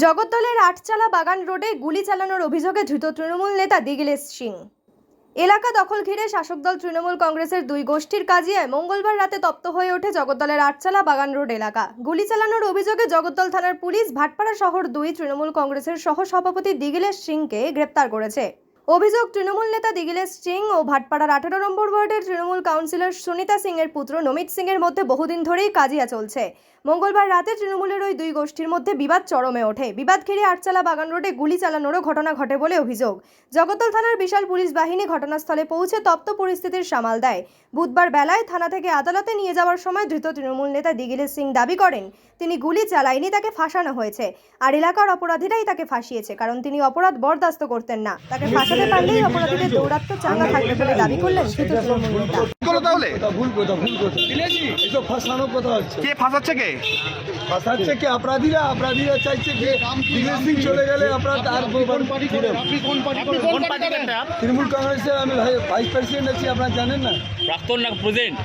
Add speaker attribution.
Speaker 1: জগদ্দলের আটচালা বাগান রোডে গুলি চালানোর অভিযোগে ধৃত তৃণমূল নেতা দিগিলেশ সিং। এলাকা দখল ঘিরে শাসক দল তৃণমূল কংগ্রেসের দুই গোষ্ঠীর কাজিয়ায় মঙ্গলবার রাতে তপ্ত হয়ে ওঠে জগদ্দলের আটচালা বাগান রোড এলাকা। গুলি চালানোর অভিযোগে জগদ্দল থানার পুলিশ ভাটপাড়া শহর 2 তৃণমূল কংগ্রেসের সহ সভাপতি দিগিলেশ সিংকে গ্রেপ্তার করেছে। অভিযোগ, তৃণমূল নেতা দিগিলেশ সিং ও ভাটপাড়ার 18 নম্বর ওয়ার্ডের তৃণমূল কাউন্সিলর সুনিতা সিং এর পুত্র নমিত সিং এর মধ্যে বহুদিন ধরেই কাজিয়া চলছে। মঙ্গলবার রাতে তৃণমূলের ওই দুই গোষ্ঠীর মধ্যে বিবাদ চরমে ওঠে। বিবাদ ঘিরে আটচালা বাগান রোডে গুলি চালানোরও ঘটনা ঘটে বলে অভিযোগ। জগদ্দল থানার বিশাল পুলিশ বাহিনী ঘটনাস্থলে পৌঁছে তপ্ত পরিস্থিতির সামাল দেয়। বুধবার বেলায় থানা থেকে আদালতে নিয়ে যাওয়ার সময় ধৃত তৃণমূল নেতা দিগিলেশ সিং দাবি করেন তিনি গুলি চালায়নি, তাকে ফাঁসানো হয়েছে। আর এলাকার অপরাধীরাই তাকে ফাঁসিয়েছে, কারণ তিনি অপরাধ বরদাস্ত করতেন না। তাকে ফাঁসাতে পারলেই অপরাধীদের দৌরাত্ম্য চাঙ্গা থাকবে বলে দাবি করলেন ধৃত তৃণমূল নেতা।
Speaker 2: কে ফাঁসাচ্ছে? কে
Speaker 3: ফাঁসাচ্ছে? কে অপরাধীরা চাইছে যে দিগিলেশ সিং চলে গেলে অপরাধ আর তৃণমূল কংগ্রেসের আমি ভাইস প্রেসিডেন্ট আছি, আপনারা জানেন না?
Speaker 4: প্রাক্তন না প্রেজেন্ট?